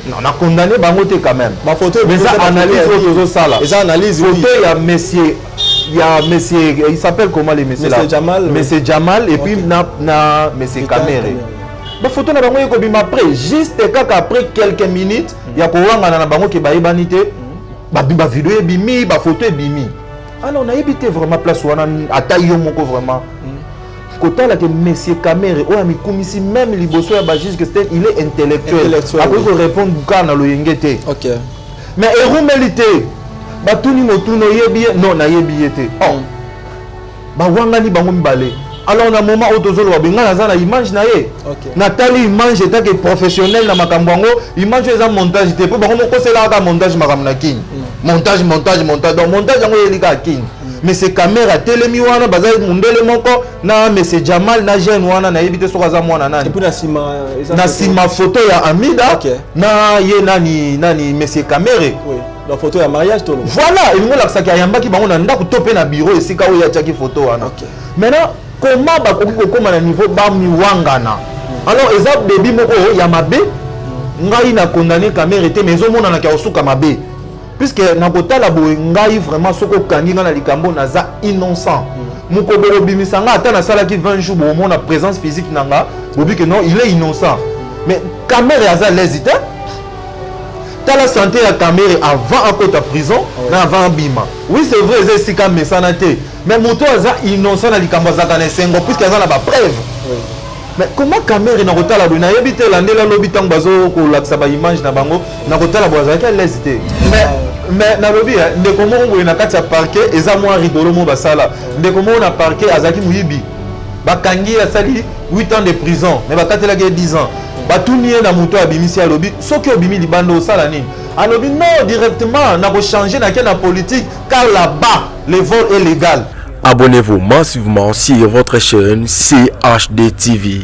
Non, on a condamné Bangote quand même. Ma photo, mais ça analyse autour ça là. Et ça analyse. Photo, il y a monsieur. Il y a monsieur. Il s'appelle comment les messieurs là? Monsieur Jamal. Monsieur Jamal et puis na monsieur Kamere. La photo na bango yeko bima après juste après quelques minutes il y a kowanga na bango ke ba ibanité ba vidéo bimi ba photo bimi. Alors on a évité vraiment place wana atayo moko vraiment. Côté là que monsieur Kamere o ami komisi même liboso ya ba juge que il est intellectuel. Après ko répondre bukana lo yengete. OK. Mais erumélité ba tuni motuno yebi non na yebi yete. Oh. Ba wanga ni bango mbale. Alors on a un moment où tous les gens ont image na ye. Nathalie image est que professionnel na makambango, image est un montage te pour bango ko c'est là montage makamna king. Montage donc montage yango elika king. Mais c'est caméra telemi wana bazali mundele moko na monsieur Jamal na jeune wana na yebite sokaza mwana nani. Et puis na sima photo ya Amida na ye nani monsieur Kamere. Oui. La photo ya mariage tolo. Voilà, il ngola ça ki ayambaki bango na ndako topé na bureau esika o ya tchaki photo wana. Maintenant comment bakoki kokoma na niveau bamiwangana alors eza baby moko ya mabe ngai na condamné Kamere te mais omona na ka osuka mabe puisque na kotala boye ngai vraiment soko kangi na likambo naza innocent moko bolo bimisa nga ata na sala ki 20 jours bo mona présence physique nanga bobi que non il est innocent mais Kamere aza lésité la santé à Kamere avant à côté prison na avant bima oui c'est vrai c'est si comme santé mais moto aza innocent na likambo za kana sengo puisque aza na ba preuve mais comment Kamere na kotala do na yebite la ndela lobi tango bazo ko laksa ba image na bango na kotala boza ka lésité mais na lobi ndeko mongo na kati ya parquet eza moi rigolo mo basala ndeko mongo na parquet azaki muyibi bakangi asali 8 ans de prison mais bakatela ke 10 ans batuni na moto abimisi alobi soki obimi libando osala nini alobi non directement na ko changer na la politique car là-bas le vol est légal. Abonnez-vous massivement sur votre chaîne CHD TV.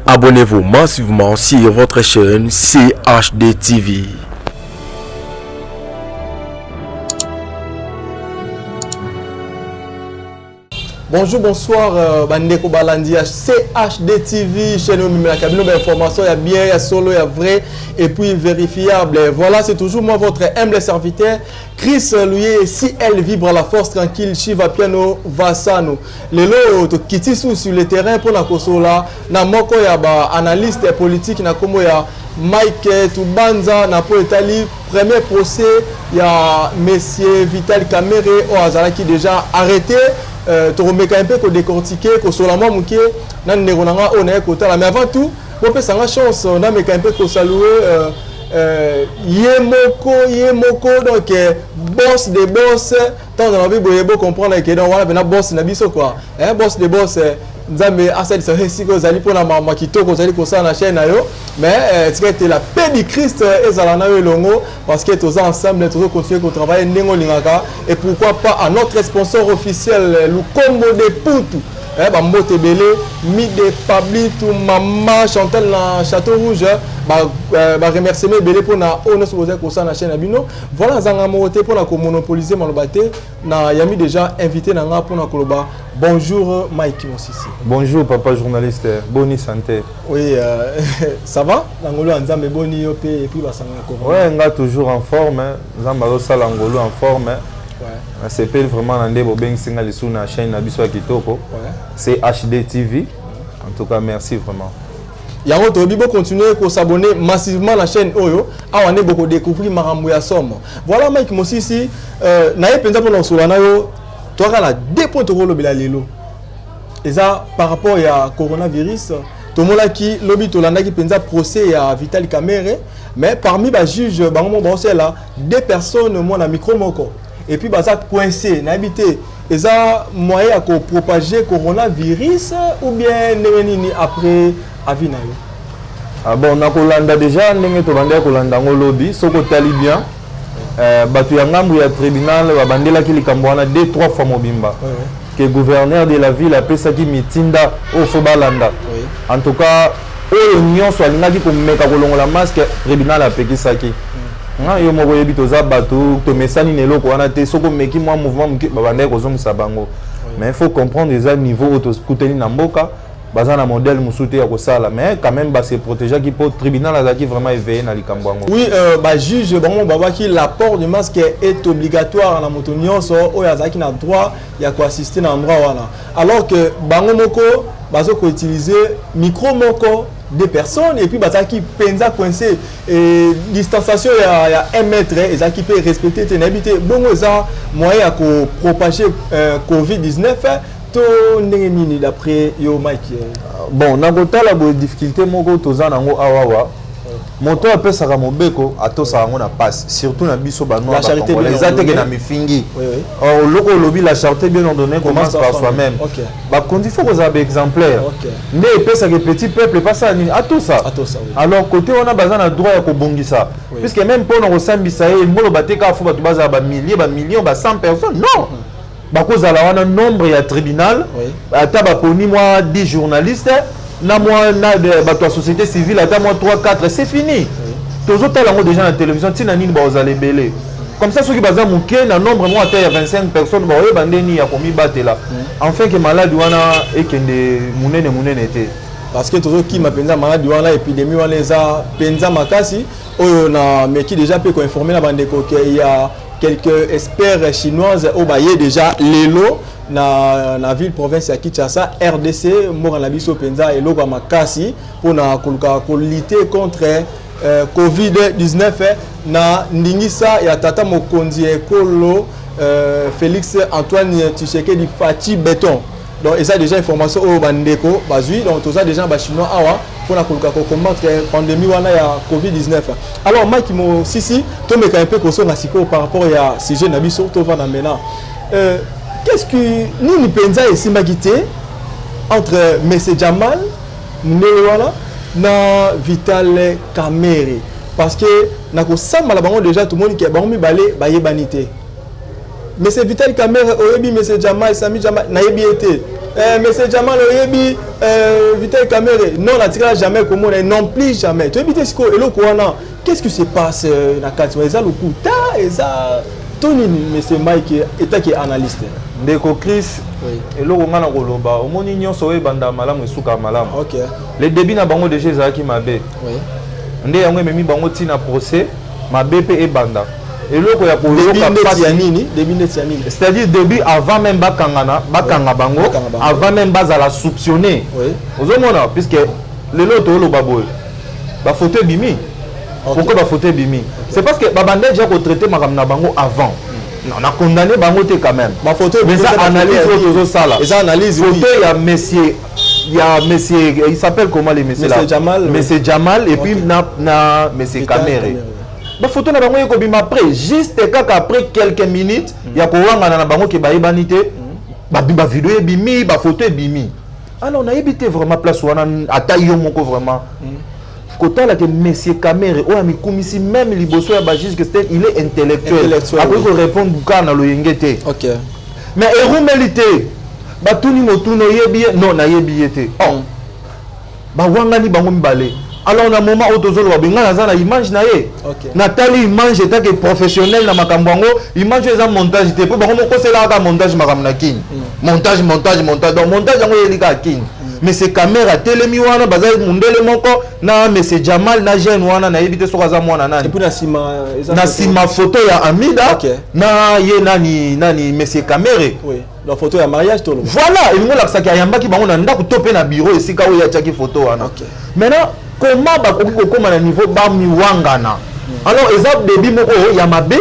Abonnez-vous massivement sur votre chaîne CHD TV. Bonjour, bonsoir, Bandeko Balandia, CHD TV, chaîne où la cabine d'information, il y a bien, il y a solo, il y a vrai, et puis vérifiable. Voilà, c'est toujours moi, votre humble serviteur, Chris Louis, si elle vibre à la force tranquille, Shiva Piano Vassano. Les lots qui sont sur le terrain pour la Kosola, na moko ya ba analyste politique, na komo ya Mike Tubanza, na po Italie, premier procès, il y a monsieur Vital Kamere, au Azara qui déjà arrêté. Tu remets un peu pour décortiquer, pour seulement mouquer, nan neronanga on est côté là. Mais avant tout, on peut s'en chance, on a un peu pour saluer Yemoko donc boss des boss. Tant dans la vie, vous comprendre que dans voilà, boss nabiso quoi. Un boss des boss. Nzambe asali sa siko zali pona mama kitoko zali ko sa na chaîne ayo mais tu la paix du Christ ezala na yo longo parce que tous ensemble tous continuer ko travailler ndengo lingaka et pourquoi pas à notre sponsor officiel le combo de Poutou ba mbote belé mi de Pabli tout maman Chantal na Château Rouge ba remercier belé pour na ono supposé ko sa na chaîne abino voilà zanga moté pour na ko monopoliser malobate na yami déjà invité na nga pour na koloba. Bonjour Mike Mosisi. Bonjour papa journaliste, bonne santé. Oui, ça va? L'angolo en Zambé boni yopé et puis basanga comment? Ouais, on est toujours en forme, Zambalo sala angolo en forme. Ouais. C'est vraiment nandé bobeng singa lisu na chaîne na biso kitoko. Ouais. C'est HD TV. En tout cas, merci vraiment. Yango to bibo continuer ko s'abonner massivement à la chaîne Oyo. Ah on est beaucoup découvrir marambo ya somme. Voilà Mike Mosisi, na yepenza pour solana yo. Tu as la 2 points de rôle et ça par rapport à coronavirus tout le monde qui lobby to landa qui pensa procès à Vital Kamere mais parmi les juges bango bon là 2 personnes mon micro moko et puis ça coincé na habité et ça moyen à propager coronavirus ou bien nini après avis na yo. Ah bon na kolanda déjà ndenge to banda kolanda ngo lobby soko tali bien. Batu ya ngambu ya tribunal babandela ki likambo wana 2-3 fois mobimba que gouverneur de la ville a pesa ki mitinda au Fobalanda. En tout cas oyo nyonso alingaki ko meka kolongola masque tribunal a pekisaki yo moko yebi toza bato to mesani nelo ko wana te soko meki moi mouvement mki babanda ko zomisa bango mais il faut comprendre les niveaux auto kuteni na mboka baza na modèle musuté ya ko sala mais quand même ba se protéger qui pour tribunal azaki vraiment éveillé na likambo ngo oui ba juge bon baba ki l'apport du masque est obligatoire na moto nyonso o yazaki na droit ya ko assister na endroit wana alors que bango moko bazo ko utiliser micro moko des personnes et puis bazaki penza coincé et distanciation il y a 1 mètre et ça qui peut respecter tes habité bon ça moyen à propager Covid-19 to ndenge nini d'après yo Mike bon na kotala bo difficulté moko toza nango awawa moto apesaka mobeko atosa yango na passe surtout na biso banoa les attaques na mifingi loko lobi la charité bien ordonnée commence par soi-même ba kondi faut que exemplaire nde epesa que petit peuple pas ça ni atosa alors côté on a besoin na droit ya kobongisa puisque même pour no sambisa e mbolo bateka fo batu baza ba millions ba 100 personnes non bakozala wana nombre ya tribunal ata baponi moi 10 journalistes na moi na bato ya société civile ata moi 3-4 c'est fini tozotala yango déjà na télévision ntina nini bazala ebele comme ça soki baza moke na nombre moi ata ya 25 personnes baoyeba ndeni ya komibatela enfin que maladi wana ekende munene te parce que tozokima mpenza maladi wana épidémie wana eza mpenza makasi oyo na meki déjà peut informer na bandeko qu'il y a quelques experts chinoises au baye déjà lelo na ville province ya Kinshasa RDC mora na biso penza eloko makasi pour na lutter contre Covid-19 na ndingisa ya tata mokonzi ekolo Félix Antoine Tshisekedi Fati Béton donc et ça déjà information au bandeko bazui donc tout ça déjà ba chinois awa pour na combattre pandémie wana ya Covid-19 alors Mike mo sisi to meka un peu koso na siko par rapport à sujet na biso to va na maintenant qu'est-ce que nous penza ici magité entre Monsieur Jamal Newala na Vital Kamerhe parce que na ko samba bango déjà tout le monde qui bango mi balé ba yebanité Monsieur Vital Kamerhe oyebi Monsieur Jamal Sami Jamal na yebi été Monsieur Jamal oyebi Vital Kamerhe non la tira jamais comme on non plus jamais tu éviter ce que eloko wana qu'est-ce qui se passe na kati eza lokuta eza Tony Monsieur Mike eta qui analyste ndeko Chris eloko ngana koloba omoni nyonso oye banda malamu esuka malamu OK les débits na bango déjà ezaki mabe nde yango ememi bango tina procès mabe pe ebanda eloko ya koloka pasi ya nini début net ya nini c'est-à-dire début avant même bakanga bango avant même bazala soupçonné ozomona puisque lelo to lo baboy ba photo bimi pourquoi ba photo bimi c'est parce que babande déjà ko traiter makamna bango avant on a condamné bango te quand même ma photo mais ça analyse autour sala et ça analyse photo il y a monsieur il s'appelle comment les messieurs là monsieur Jamal et puis na monsieur Kamerhe ba photo na bango yeko bima après juste kaka après quelques minutes ya ko wanga na bango ke ba ibanité ba vidéo ebimi ba photo ebimi alors na ebité vraiment place wana ata yo moko vraiment kotala que monsieur Kamerhe o ami komisi même liboso ya ba juge que il est intellectuel après ko répondre kana lo yengete OK mais erumelité ba tuni motuno yebi non na yebi yete oh ba wanga ni bango mbale alors na moment où tozolo babenga naza na image na ye natali image eta que professionnel na makambo ngo image eza montage te po bango moko sela ka montage makambo na kini montage donc montage ngo yelika kini mais c'est caméra telemi wana bazali mundele moko na monsieur Jamal na jeune wana na yebite soka mwana nani et puis na sima photo ya Amida na ye nani monsieur Kamerhe la photo ya mariage to voilà il ngola kisaki ayamba ki bango na ndako tope na bureau esika oyo ya tchaki photo wana maintenant comment bakoki kokoma na niveau bamiwangana alors eza débit moko ya mabe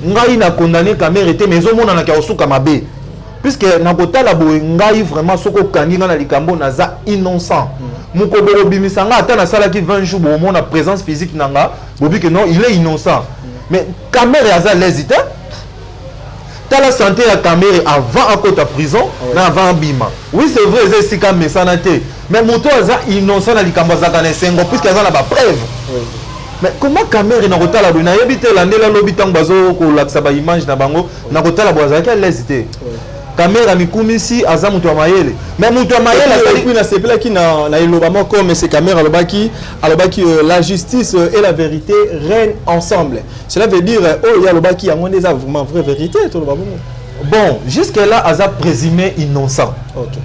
ngai na condamné Kamerhe te mais ezomona na kia osuka mabe puisque na kotala boye ngai vraiment soko kangi nga na likambo naza innocent moko boko bimisanga ata na salaki 20 jours bo mona présence physique nanga bobi que non il est innocent mais Kamerhe aza l'hésité la santé à Kamerhe avant à côté de prison na avant bima oui c'est vrai c'est si comme ça na té mais moto aza innocent na likambo za kana sengo puisque aza na ba preuve mais comment Kamerhe na kotala bo na yebite la ndela lobi tang bazo ko laksa ba image na bango na kotala bo aza ka l'hésité caméra mikumisi aza mutu ya mayele mais mutu ya mayele et puis na sepela qui na ilobamo comme ces caméras alobaki la justice et la vérité règnent ensemble. Cela veut dire oh ya alobaki yango ndeza vraiment vraie vérité to lobamo. Bon, jusque là aza présumé innocent. OK.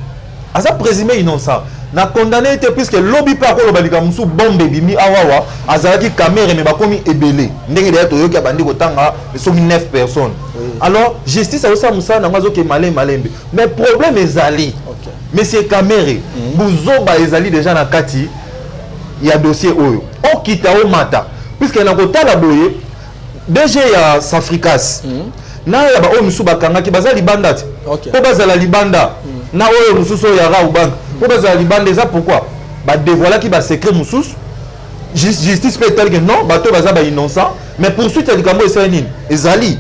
Aza présumé innocent. Na condamné était puisque lobby pa ko lobalika musu bombe bimi awawa azalaki caméra mais bakomi ebele ndenge d'ailleurs toyoki abandi kotanga soki 9 personnes. Oui. Alors justice a osa musa na ngazo ke malembe mais problème ezali. OK. Monsieur caméra buzoba ezali déjà na kati ya dossier oyo okita o mata puisque na kotala boye DG ya Safricas na ya ba o musu bakangaki bazali bandati. OK. Po bazala libanda na oyo mususu ya Raubang pour bazala libanda ça pourquoi ba dévoiler qui ba secret mususu justice peut dire que non bato baza ba innocent mais poursuite ya likambo esa nini ezali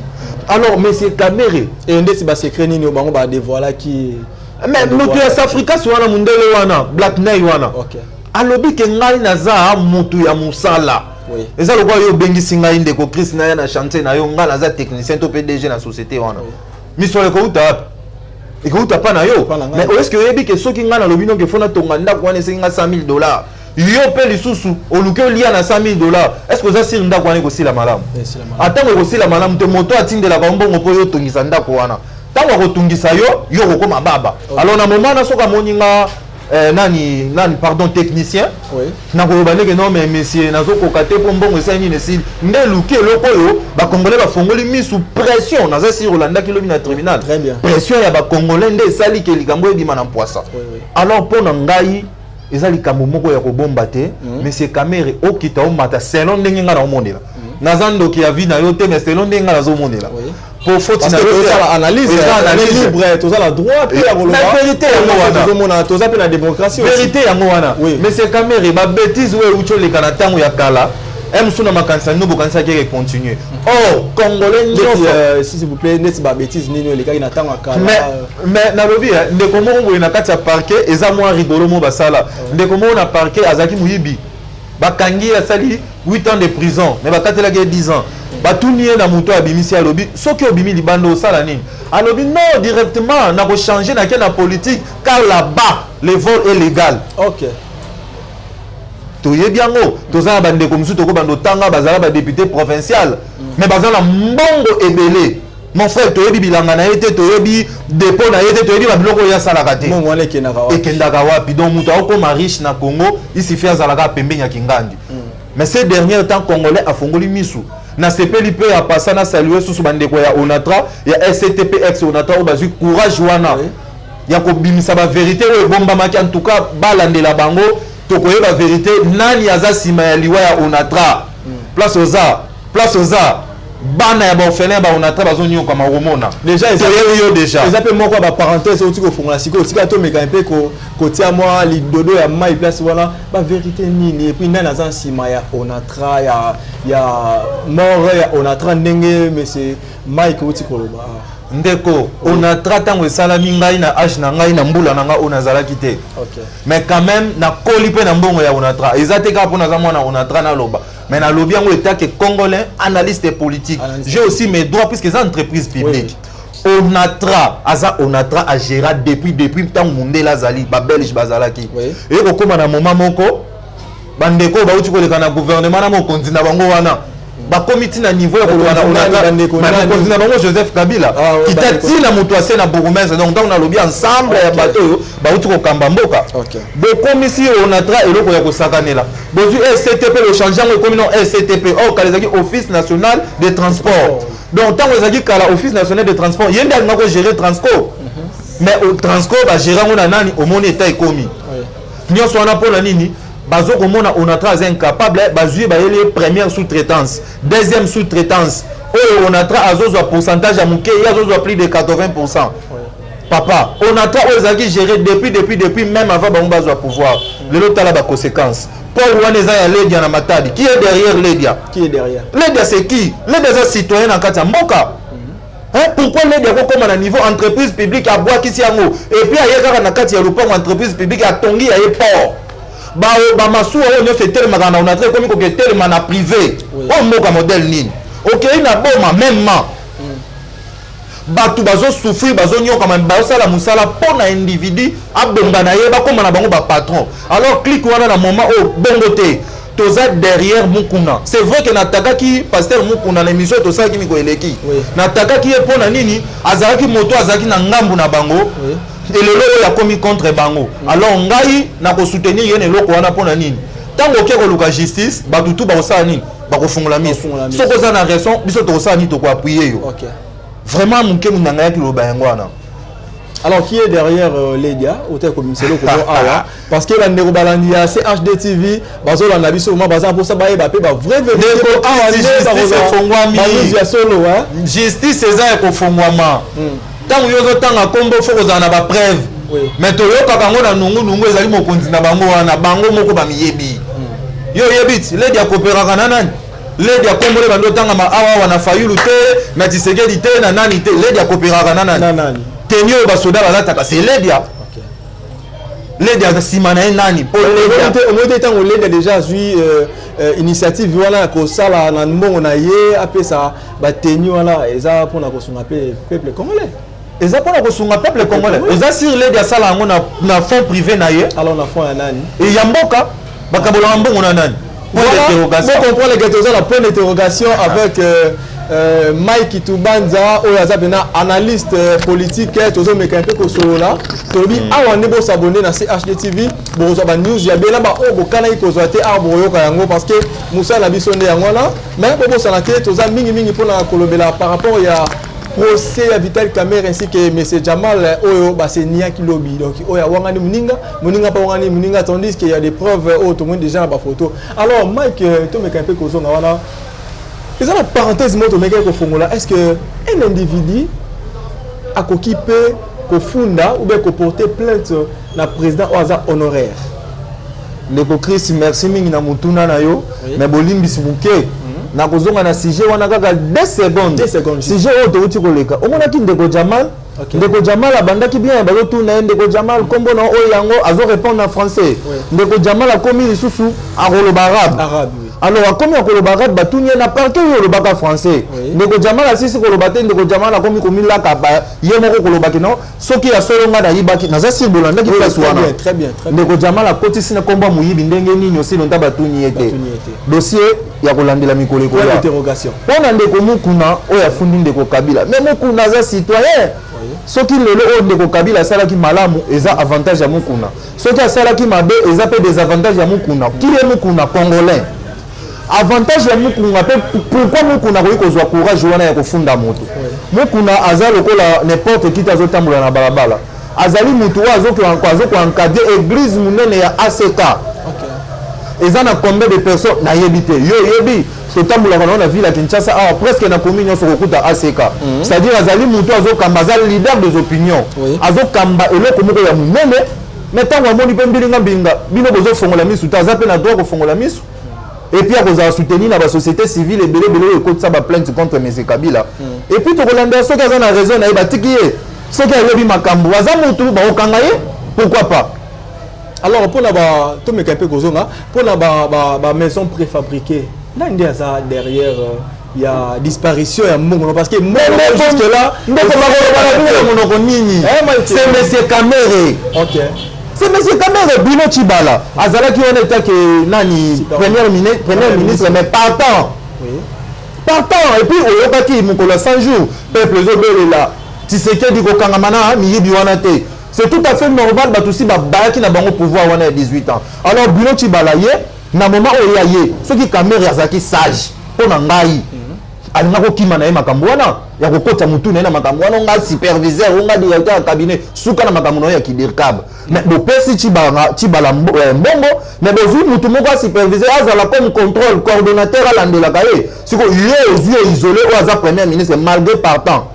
alors monsieur caméra et ndesi ba secret nini o bango ba dévoiler qui mais mutu ya Africa wana mundele wana Black Nay wana. OK. Alobi ke ngai naza mutu ya musala. Oui. Eza lokwa yo bengisi ngai ndeko Chris na ya na chantier na yo nga naza technicien to PDG na société wana. Misole ko uta et que tu n'as pas na yo mais est-ce que yebi que ceux qui ngana lobino que fona tonga ndako wana senga $100,000 yo pe lisusu oluke lia na $100,000 est-ce que ça sir ndako wana ko sila malamu atango ko sila malamu te moto atindela ba mbongo po yo tongisa ndako wana tango ko tungisa yo ko koma baba alors na moment na soka moninga nani pardon technicien oui na ko bane que non mais monsieur nazo ko kate po mbongo esa nini sil nde luke loko yo ba congolais ba fongoli mi sous pression naza si Rolanda ki lobi na tribunal très bien pression ya ba congolais nde sali ke likambo ebima na poisa alors pour na ngai ezali kambo moko ya ko bomba te monsieur caméra okita o mata selon ndenge nga na omondela naza ndoki ya vie na yo te mais selon ndenge nga na zo mondela pour faut parce que analyse libre tout ça la droit puis la vérité yango tout ça pe la démocratie vérité yango wana mais c'est caméra ba bêtise we ucho le kana tango ya kala suna makanisa no bokanisa ke continuer oh congolais s'il vous plaît net ba bêtise nini le kana tango ya kala mais na lobi ndeko mo boye na kati ya parquet eza mo rigolo mo basala ndeko mo na parquet azaki muyibi bakangi asali 8 ans de prison mais bakatela ke 10 ans batuni na muto abimisi alobi soki obimi libando osala nini alobi non directement na ko changer na na politique car là-bas le vol est légal. OK. Toye biango tozana bande comme tout ko bando tanga bazala ba député provincial mais bazala mbongo ebele mon frère toyebi bilanga na été toyebi dépôt na été toyebi ba biloko ya sala kate mbongo wala ekendaka wapi donc muto akoma riche na Congo ici fait azalaka pembeni ya kingandi mais ces derniers temps congolais a fongoli misu na sepeli pe ya passa na saluer sous bandeko ya Onatra ya SCTP ex Onatra bazu courage wana ya ko bimisa ba vérité o bomba maki en tout cas balandela bango to ko yeba vérité nani aza sima ya liwa ya Onatra place oza bana ya ba orphelin ba Onatra bazonyo kama romona déjà yo déjà ils appellent moi quoi ba parenthèse au tiko fongola siko tika to meka pe ko tia moi li dodo ya mai place voilà ba vérité nini et puis nani aza sima ya Onatra ya mort ya Onatra ndenge mais c'est mai ko tiko loba ndeko Onatra tango esalami ngai na age na ngai na mbula na nga ona zalaki te. OK. Mais quand même na koli pe na mbongo ya Onatra ezate ka pona za mwana Onatra na loba mais na lobi yango eta que congolais analyste politique j'ai aussi mes droits puisque c'est entreprise publique. Oui. Onatra a géré depuis tant mundela zali ba belge bazalaki. Oui. Et ko koma na moment moko bandeko ba uti ko le kana gouvernement na mo kontina bango wana ba comité na niveau ya kolwana on a Joseph Kabila qui tati na mutu ase na bourgmestre donc on a lobby ensemble ya bato yo ba uti ko kamba mboka bo commission Onatra eloko ya kosakanela bozu SCTP le changement comme non SCTP kalezaki office national de transport donc tant ezaki kala office national de transport yende na ko gérer Transco mais au Transco ba gérer ngona nani au mon état économique nyonso wana pona nini bazo komona Onatra est incapable bazuye ba yele première sous-traitance deuxième sous-traitance Onatra azozwa pourcentage ya muke azozwa plus de 80%. Papa Onatra ozaki gérer depuis même avant ba bazwa pouvoir lelo tala ba conséquences Paul Waneza ya Ledia na Matadi qui est derrière Ledia Ledia c'est qui Ledia c'est citoyen en kati mboka. Pourquoi Ledia ko koma na niveau entreprise publique a bois kisi yango et puis ayeka na kati ya lupango entreprise publique a tongi ya port ba masuwa on fait tellement na Onatra comme ko tellement na privé on moka modèle nini OK na boma même bato bazo souffrir bazo nyoka man basala musala pour na individu abonga na ye ba comme na bango ba patron alors clique wana na moment au bongote toza derrière mukuna c'est vrai que nataka ki pasteur mukuna na émission to ça ki miko eleki nataka ki pour na nini azaki moto azaki na ngambu na bango et le lolo ya komi contre bango alors ngai na ko soutenir yene loko wana pour na nini tango ke ko luka justice bato tout ba osala nini ba ko fungola miso soko za na raison biso to osala ni to ko appuyer yo vraiment mon ke munanga ya kiloba yango wana. Alors qui est derrière Ledia hôtel comme c'est le parce que la Nerobalandia c'est HD TV bazo la nabi seulement bazan pour ça ba ba vrai solo justice eza ko fongwama tango yozo tanga kombo foko za na ba preuve mais to yoka kango na nungu ezali mokonzi na bango wana bango moko ba miyebi yo yebit Ledia coopérera nani Ledia kombo le bando tanga ma awa wana fayulu te mais tisekedi te na nani te Ledia coopérera nani tenio basoda balataka c'est Ledia. Ledia simana nani pour Ledia au moins temps Ledia déjà suit initiative voilà ko sala na mbongo na ye apé ça ba tenio wala eza pour na ko sunga peuple congolais eza pour na ko sunga peuple congolais eza sur Ledia sala ngo na fonds privé na ye alors na fonds ya nani et yamboka bakabola mbongo na nani pour l'interrogation on comprend les gars la point d'interrogation avec Mike Tubanza oyazabena analyste politique tozo meka un peu ko solola tobi awa nebo s'abonner na CHD TV bozo ba news ya bela ba o bokana ko zoate a boyoka yango parce que Moussa na bisonde yango na mais bobo sanate toza mingi pona kolobela par rapport ya procès à Vital Kamerhe ainsi que monsieur Jamal oyo ba c'est nia ki lobi donc oya wangani muninga pa wangani muninga tandis qu'il y a des preuves au tout monde déjà ba photo alors Mike to meka un peu ko zonga wana. Et ça la parenthèse moto meka ko fongola est-ce que un individu a occupé ko funda ou bien ko porter plainte na président oaza honoraire le ko Chris merci mingi na mutuna na yo mais bolimbisi buke na kozonga na sujet wana kaka 2 secondes sujet oto uti koleka omona ki ndeko Jamal ndeko Jamal abandaki bien bazo tuna ndeko Jamal kombo na oyo yango azo répondre en français ndeko Jamal a commis lisusu a koloba arabe alors a commis a koloba arabe batunye na parquet yo lobaka français ndeko Jamal asisi koloba te ndeko Jamal a commis komila ka ba ye moko koloba ki non soki ya solonga na yibaki naza simbola ndaki place wana très bien ndeko Jamal a kotisi na kombo muyibi ndenge nini aussi lonta batunye ete dossier ya kolandela mikolo ko ya interrogation pona ndeko mukuna oyo afundi ndeko Kabila mais mukuna za citoyen soki lelo oyo ndeko Kabila asalaki malamu eza avantage ya mukuna soki asalaki mabe eza pe désavantage ya mukuna kile mukuna congolais avantage ya mukuna pe pourquoi mukuna ko ikozwa courage wana ya kofunda moto mukuna aza lokola n'importe qui azotambola na balabala azali mutu azo ko encadrer église munene ya ACK eza na combien de personnes na yebite yo yebi totambolaka na ville ya Kinshasa awa presque na commune nyonso kokuta ACK c'est-à-dire azali mutu azokamba aza leader des opinions azokamba eloko moko ya munene mais ntango amoni mpe mbilinga mbinga bino bozofongola misu te aza mpe na droit kofongola misu et puis akozala soutenir na basociété civile ebele oyo ekotisa baplainte contre M. Kabila et puis tokolanda soki aza na raison na ye batiki ye soki ayebi makambo aza mutu bakokanga ye pourquoi pas. Alors pour la tout me capé kozonga pour la maison préfabriquée là il y a ça derrière il y a disparition ya mongo parce que jusque là c'est monsieur Kamerhe. OK c'est monsieur Kamerhe Bino Chibala azalaki on était que nani premier ministre mais partant et puis oyokaki mokolo 100 jours peuple zobelela Tshisekedi ko kangamana miyibi wana te. C'est tout à fait normal bah aussi bah qui n'a pas de pouvoir on a 18 ans. Alors Bino Chibala ye na moment où il y a ceux qui caméra azaki sage pour ngai alina ko kima na ye makambo wana ya kokota mutu na makambo wana nga superviseur nga directeur ya cabinet suka na makambo ya kidirkab mais bo pesi Chibala mbongo mais bozu mutu moko superviseur azala comme contrôle coordonnateur alandela kaye siko ye ozio isolé ou aza premier ministre malgré partant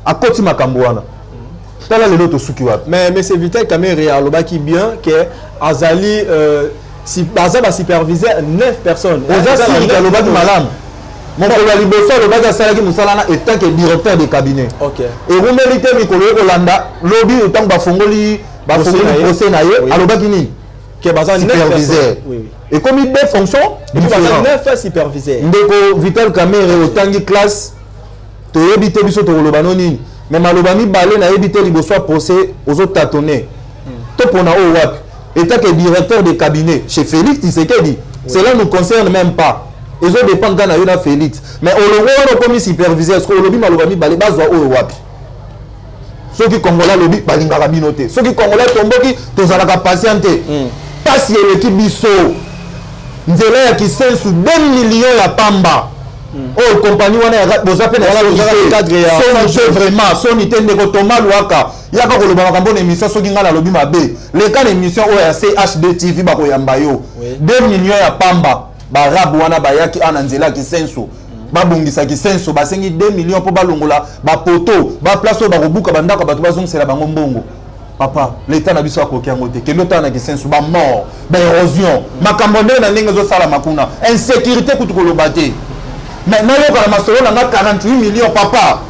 à koti makambo wana. Mais c'est Vital Kamerhe alobaki bien que azali si bazaba superviseur 9 personnes. Ozasi alobaki malam. Mon collègue liboso alobaki asalaki musalana étant que directeur de cabinet. OK. Et vous méritez mikolo kolanda lobby autant bafongoli procès na ye alobaki ni que bazali superviseur. Oui. Et comme il des fonctions différentes 9 superviseurs. Ndeko Vital Kamerhe autant de classe to yebite biso to kolobano nini. mais maloba mibale na yebi te liboso procès aux autres tâtonner to pona o wapi état que directeur de cabinet chez Félix Tshisekedi cela nous concerne même pas ils ont dépend kana yo na Félix mais olongo comme superviseur est-ce que olobi maloba mibale bazwa o wapi ceux qui congolais lobi balingaka bino te ceux qui congolais tomboki tozalaka patiente pasi l'équipe biso nzela ya kisensu 2 millions ya pamba oh compagnie wana ya boza pe na cadre ya son vraiment son itende ko Thomas Luaka yaka ko loba makambo na émission soki ngala lobi mabe le cas émission o ya CHD TV ba ko yamba yo 2 millions ya pamba ba rabu wana ba yaki ana nzela kisensu babongisa kisensu basengi 2 millions po balongola ba poto ba place ba kobuka bandaka bato bazongisela bango mbongo. Papa, l'état n'a pas besoin de faire que l'autre n'a pas besoin de mort, d'érosion, macambonné n'a pas besoin de makuna, insécurité pour tout le bâti. Maintenant, il y a 48 millions, papa.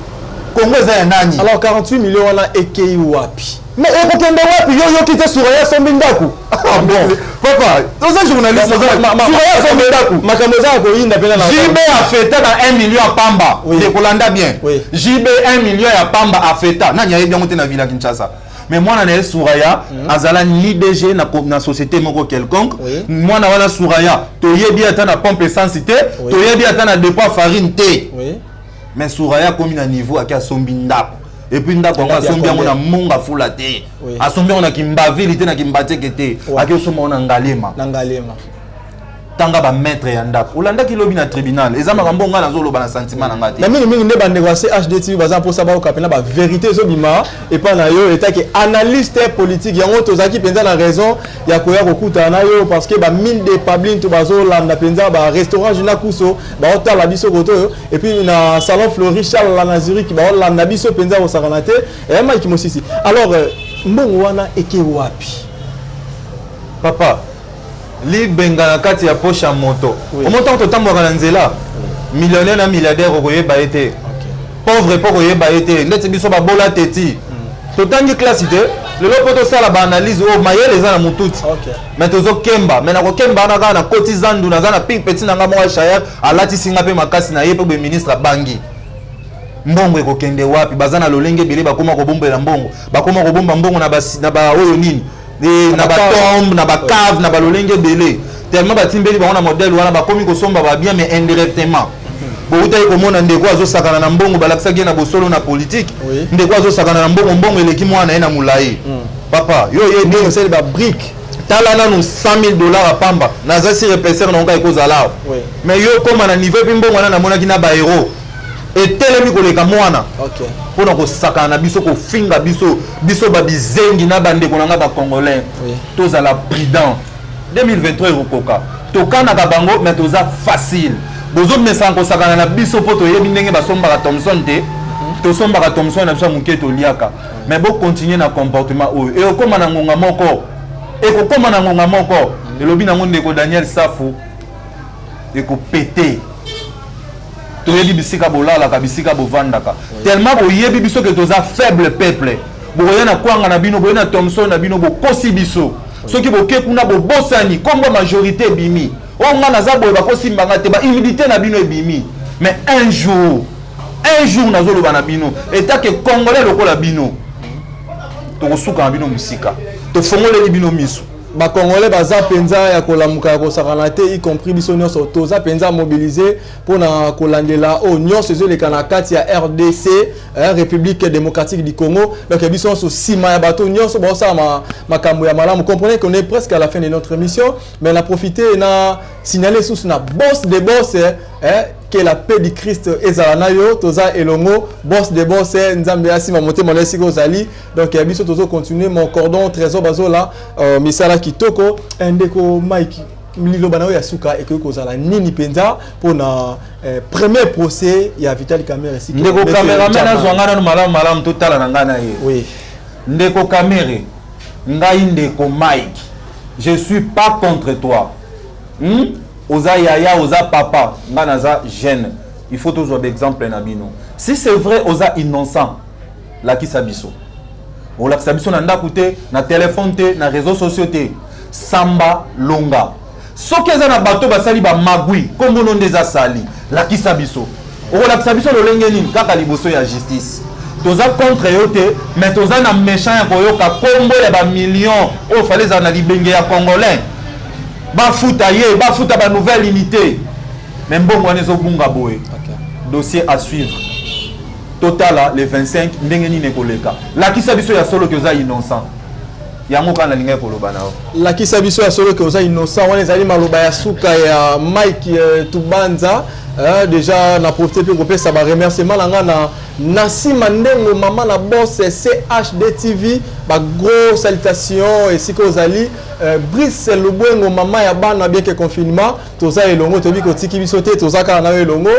Congo est un nani. Alors 48 millions, on a ékeyi wapi. Mais il y a wapi, yo qui te surveille son bindaku. Ah bon, papa, tous ces journalistes, surveille son bindaku. Makamboza ko yinda pena na. JB a fêté dans 1 million à Pamba. De Kolanda bien. JB 1 million à Pamba a fêté. Nani a bien monté dans la ville à Kinshasa. Mais moi na Souraya azala ni DG na société moko quelconque moi na wana Souraya to yebi ata na pompe essence te to yebi ata na dépôt farine te mais Souraya comme na niveau aka sombi ndako et puis ndako nga sombi ngo na monga fula te asombi na kimbavili te na kimbateke te aka somba na ngalema tanga ba maître ya ndako olanda ki lobi na tribunal ezama kambo nga nazo loba na sentiment na ngati na mingi nde bande kwa CHD TV baza pour savoir ka pena ba vérité zo bima et pas na yo état que analyste politique yango tozaki penza na raison ya koya kokuta na yo parce que ba mine de pablin to bazo landa penza ba restaurant jina kuso ba hôtel la biso koto et puis na salon Fleury Charles la Naziri ki ba landa biso penza au sakanate et ma ki mosisi alors mbongo wana eke wapi papa li benga na kati ya poche ya moto omonta to tamboka na nzela millionnaire na milliardaire okoyeba ete pauvre po koyeba ete ndeti biso babola teti totangi classe te lelo po tosala ba analyse o mayele eza na mututi mais tozokemba mais nakokemba na kaka na koti zandu naza na pink petit nanga moko shayer alatisinga mpe makasi na ye mpe be ministre abangi mbongo ekokende wapi baza na lolenge ebele bakoma kobombela mbongo bakoma kobomba mbongo na ba oyo nini na ba tombe na ba cave na ba lolenge belé tellement batimbeli ba on a modèle wana ba komi ko somba ba bien mais indirectement bo utai ko mona ndeko azo sakana na mbongo balakisa gena bosolo na politique ndeko azo sakana na mbongo eleki mwana na mulai papa yo ye ndeko c'est ba brique tala na nous $100,000 à pamba na za si repéser na ngai ko zala mais yo koma na niveau pimbongo na mona kina ba héros etelemi koleka mwana mpona kosakana na biso kofinga biso babizengi na bandeko na nga bacongolais tozala prudent 2023 ekokoka tokanaka bango mais toza facile bozomesana kosakana na biso mpo toyebi ndenge basombaka Thomson te tosombaka Thomson na biso ya moke toliaka mais bocontinue na comportement oyo ekokóma na ngonga moko elobi nango ndeko Daniel Safu ekopete toyebi bisika bolalaka bisika bovandaka tellement boyebi biso ke toza faible peuple boye na kwanga na bino boye na Thomson na bino bokosi biso soki boke kuna bobosani kombo majorité bimi onga naza boye bakosimbanga te ba humilité na bino ebimi mais un jour nazoloba na bino état que congolais lokola bino tokosuka na bino musika tofongoleli bino miso ba congolais baza penza ya kolamuka ya kosakana te y compris biso nyonso toza penza mobiliser pona kolandela o nyonso ezoleka na kati ya RDC République démocratique du Congo donc biso nyonso sima ya bato nyonso baosala makambo ya malamu. Comprenez qu'on est presque à la fin de notre émission mais on a profité na signaler sous na boss des boss que la paix du Christ ezala na yo toza elongo boss des boss nzambe asima motema na siko zali donc biso tozo continuer mon cordon trésor bazola misala kitoko ndeko Mike Mililo bana ya suka et que kozala nini penza pona premier procès ya Vital Kamerhe siko ndeko cameraman azwanga na malamu totala na ngana ye oui ndeko Kamerhe ngai ndeko Mike je suis pas contre toi oza yaya oza papa ngana za jeune il faut toujours d'exemple na bino si c'est vrai oza innocent la ki sabiso o la sabiso na ndako te na téléphone te na réseaux sociaux te samba longa soki eza na bato basali ba magui kombo no ndeza sali la ki sabiso o la sabiso lolenge nini kaka liboso ya justice toza contre yo te mais toza na méchant ya koyoka kombo ya ba millions o fallait za na libenge ya congolais ba futa ye ba futa ba nouvelle unité mais mbongo wana ezobunga boye dossier à suivre total les 25 ndenge nini koleka lakisa biso ya solo que oza innocent yango kana linga koloba nao lakisa biso ya solo que oza innocent wana ezali maloba ya suka ya Mike Tubanza. Déjà na profité pour kopesa ba remerciement na Nasima Ndengo maman la boss CHD TV ba gros salutations et si kozali Brice Lobwengo maman ya bana bien que confinement toza elongo tobi ko tiki bisote toza kana na elongo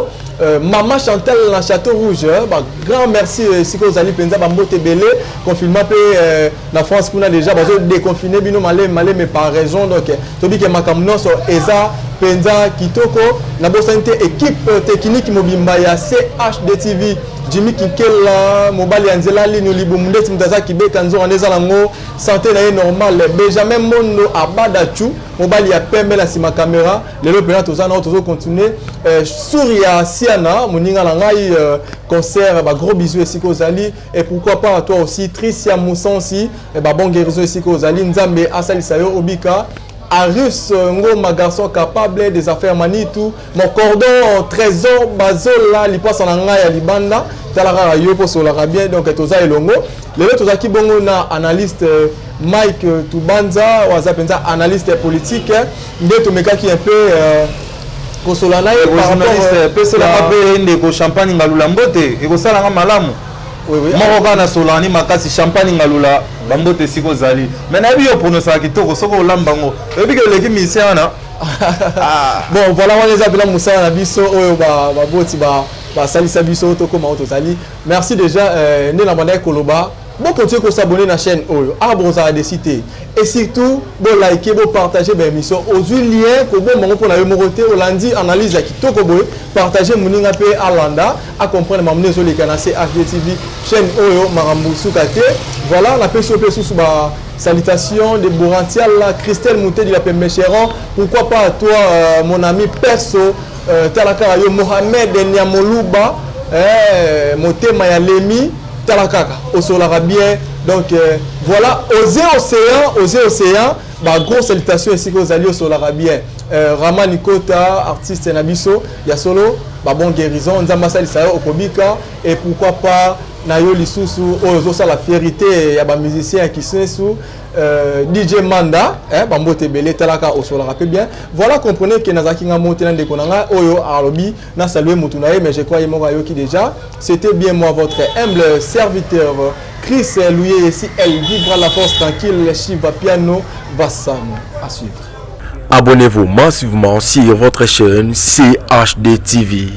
maman Chantal na Château Rouge ba grand merci si kozali penza ba mbote belé confinement pe na France kuna déjà bazo déconfiner bino malé mais par raison donc tobi ke makamno so eza penza kitoko na bosante équipe technique mobimba ya CHD TV Jimmy Kikela mobali anzela lino libumundeti mtaza kibeka nzo ndeza lango santé na normal Benjamin Mondo abadachu mobali ya pembe la sima caméra lelo pena tozana tozo continuer Souria Siana moninga la ngai concert ba gros bisous ici kozali et pourquoi pas à toi aussi Tricia Moussansi et ba bon guérison ici kozali Nzambe asali sayo obika Arus Ngoma garçon capable des affaires manitou mon cordon trésor bazola li passe en ngai ya libanda talara yo pour solara bien donc toza elongo lelo toza ki bongo na analyste Mike Tubanza waza penza analyste politique nde to mekaki un peu kosolana et par rapport pese la pape ndeko champagne ngalula mbote ekosala nga malamu moko kana solani makasi champagne ngalula bambote siko zali mais na biyo prononcé kitoko soko olambango ebi ke leki mission na bon voilà on les appelle Moussa na biso oyo ba boti ba salisa biso to koma to zali merci déjà né na banda koloba bon continuer ko s'abonner na chaîne oyo abonza de citer et surtout bon liker bon partager ben émission aujourd'hui lien ko bon mongo pour na yo moroté olandi analyse ya kitoko boy partager moninga pe alanda à comprendre mamne zo les canaux CHD TV chaîne oyo marambu sukate voilà la peso sous ba salutations de Borantial la Christelle Mouté de la Pembecheron pourquoi pas à toi mon ami perso talaka yo Mohamed Nyamoluba Motema ya Lemi Talakaka, au solara bien. Donc voilà, osez océan, bah grosse salutation ici que vous allez au solara bien. Rama Nikota, artiste Nabiso, Yasolo, bah bon guérison, Nzamba Salisao, Okobika, et pourquoi pas Nayo Lisusu, Ozosa la fierté, y a des musiciens qui sont sous DJ Manda, Bambo Tebele, Talaka, Osola rappelle bien. Voilà, comprenez que Nazaki n'a monté dans des konanga, Oyo, Arobi, n'a salué Moutunae, mais je crois qu'il m'a qui déjà. C'était bien moi, votre humble serviteur, Chris Louis, ici, elle vivra la force tranquille, Shiva Piano, Vassam, à suivre. Abonnez-vous massivement sur votre chaîne CHD TV.